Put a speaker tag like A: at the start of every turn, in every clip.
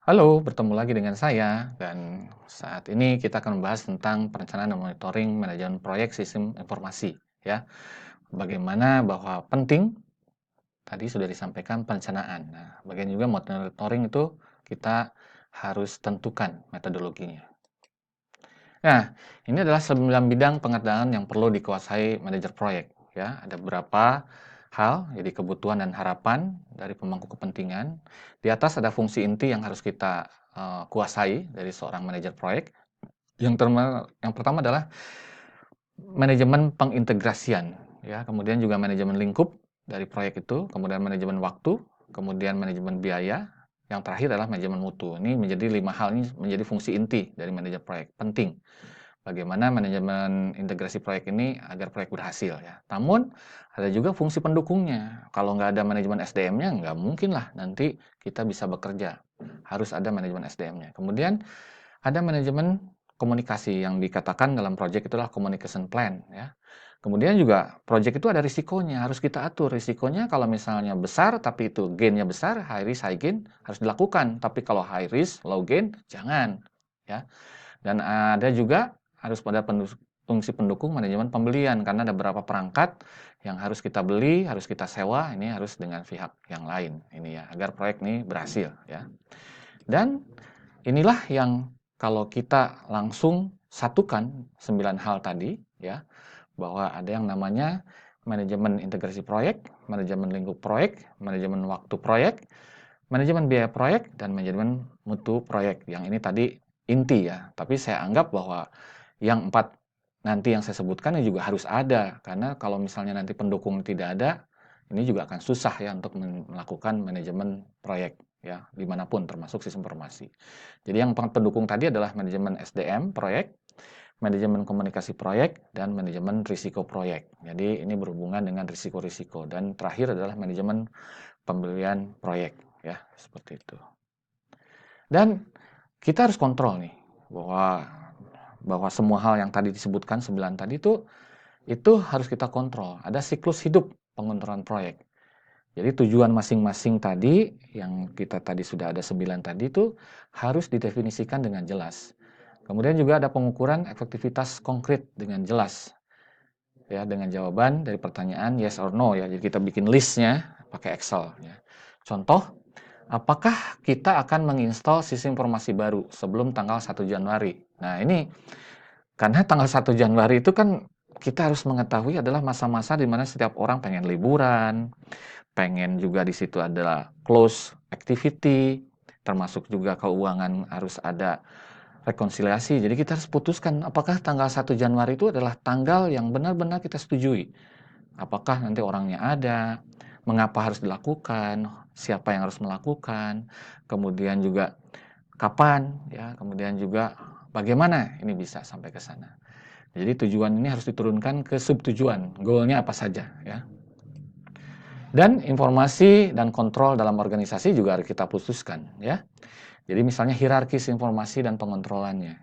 A: Halo, bertemu lagi dengan saya dan saat ini kita akan membahas tentang perencanaan dan monitoring manajemen proyek sistem informasi ya. Bagaimana bahwa penting tadi sudah disampaikan perencanaan. Nah, bagian juga monitoring itu kita harus tentukan metodologinya. Nah, ini adalah 9 bidang pengerjaan yang perlu dikuasai manajer proyek ya. Ada beberapa hal, jadi kebutuhan dan harapan dari pemangku kepentingan. Di atas ada fungsi inti yang harus kita kuasai dari seorang manajer proyek. Yang pertama adalah manajemen pengintegrasian ya, kemudian juga manajemen lingkup dari proyek itu, kemudian manajemen waktu, kemudian manajemen biaya, yang terakhir adalah manajemen mutu. Ini menjadi 5 hal ini menjadi fungsi inti dari manajer proyek, penting. Bagaimana manajemen integrasi proyek ini agar proyek berhasil ya. Namun ada juga fungsi pendukungnya. Kalau nggak ada manajemen SDM-nya, nggak mungkin lah nanti kita bisa bekerja. Harus ada manajemen SDM-nya. Kemudian ada manajemen komunikasi yang dikatakan dalam proyek itulah communication plan ya. Kemudian juga proyek itu ada risikonya, harus kita atur. Risikonya kalau misalnya besar tapi itu gain-nya besar, high risk high gain harus dilakukan. Tapi kalau high risk low gain jangan ya. Dan ada juga harus pada fungsi pendukung manajemen pembelian karena ada beberapa perangkat yang harus kita beli, harus kita sewa, ini harus dengan pihak yang lain ini ya, agar proyek ini berhasil ya. Dan inilah yang kalau kita langsung satukan 9 hal tadi ya, bahwa ada yang namanya manajemen integrasi proyek, manajemen lingkup proyek, manajemen waktu proyek, manajemen biaya proyek, dan manajemen mutu proyek. Yang ini tadi inti ya, tapi saya anggap bahwa yang 4 nanti yang saya sebutkan ini juga harus ada, karena kalau misalnya nanti pendukung tidak ada, ini juga akan susah ya untuk melakukan manajemen proyek ya, dimanapun termasuk sistem informasi. Jadi yang pendukung tadi adalah manajemen SDM proyek, manajemen komunikasi proyek, dan manajemen risiko proyek. Jadi ini berhubungan dengan risiko-risiko. Dan terakhir adalah manajemen pembelian proyek ya, seperti itu. Dan kita harus kontrol nih bahwa bahwa semua hal yang tadi disebutkan 9 tadi itu harus kita kontrol. Ada siklus hidup pengontrolan proyek. Jadi tujuan masing-masing tadi yang kita tadi sudah ada 9 tadi itu harus didefinisikan dengan jelas. Kemudian juga ada pengukuran efektivitas konkret dengan jelas. Ya, dengan jawaban dari pertanyaan yes or no ya. Jadi kita bikin listnya pakai Excel ya. Contoh, apakah kita akan menginstal sistem informasi baru sebelum tanggal 1 Januari? Nah, ini karena tanggal 1 Januari itu kan kita harus mengetahui adalah masa-masa di mana setiap orang pengen liburan, pengen juga di situ adalah close activity, termasuk juga keuangan harus ada rekonsiliasi. Jadi kita harus putuskan apakah tanggal 1 Januari itu adalah tanggal yang benar-benar kita setujui. Apakah nanti orangnya ada, mengapa harus dilakukan, siapa yang harus melakukan, kemudian juga kapan ya, kemudian juga bagaimana ini bisa sampai ke sana. Jadi tujuan ini harus diturunkan ke subtujuan, goalnya apa saja ya. Dan informasi dan kontrol dalam organisasi juga harus kita putuskan ya. Jadi misalnya hierarkis informasi dan pengontrolannya.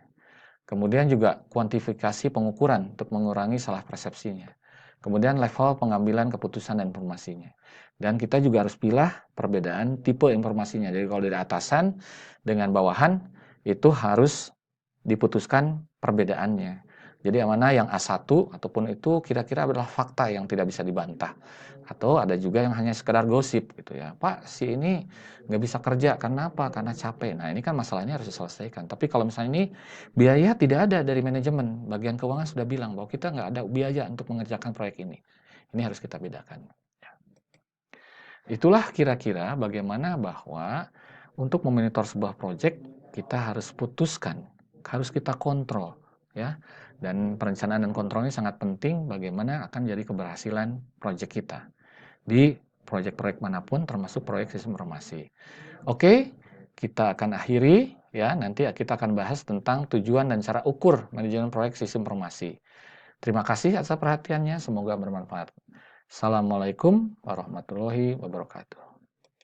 A: Kemudian juga kuantifikasi pengukuran untuk mengurangi salah persepsinya. Kemudian level pengambilan keputusan dan informasinya. Dan kita juga harus pilih perbedaan tipe informasinya. Jadi kalau dari atasan dengan bawahan itu harus diputuskan perbedaannya. Jadi yang mana yang A1 ataupun itu kira-kira adalah fakta yang tidak bisa dibantah. Atau ada juga yang hanya sekedar gosip gitu ya. Pak, si ini nggak bisa kerja karena apa? Karena capek. Nah ini kan masalahnya harus diselesaikan. Tapi kalau misalnya ini biaya tidak ada dari manajemen, bagian keuangan sudah bilang bahwa kita nggak ada biaya untuk mengerjakan proyek ini. Ini harus kita bedakan. Ya. Itulah kira-kira bagaimana bahwa untuk memonitor sebuah proyek kita harus putuskan, harus kita kontrol, ya. Dan perencanaan dan kontrol ini sangat penting bagaimana akan jadi keberhasilan proyek kita di proyek-proyek manapun termasuk proyek sistem informasi. Oke, kita akan akhiri ya, nanti kita akan bahas tentang tujuan dan cara ukur manajemen proyek sistem informasi. Terima kasih atas perhatiannya, semoga bermanfaat. Assalamualaikum warahmatullahi wabarakatuh.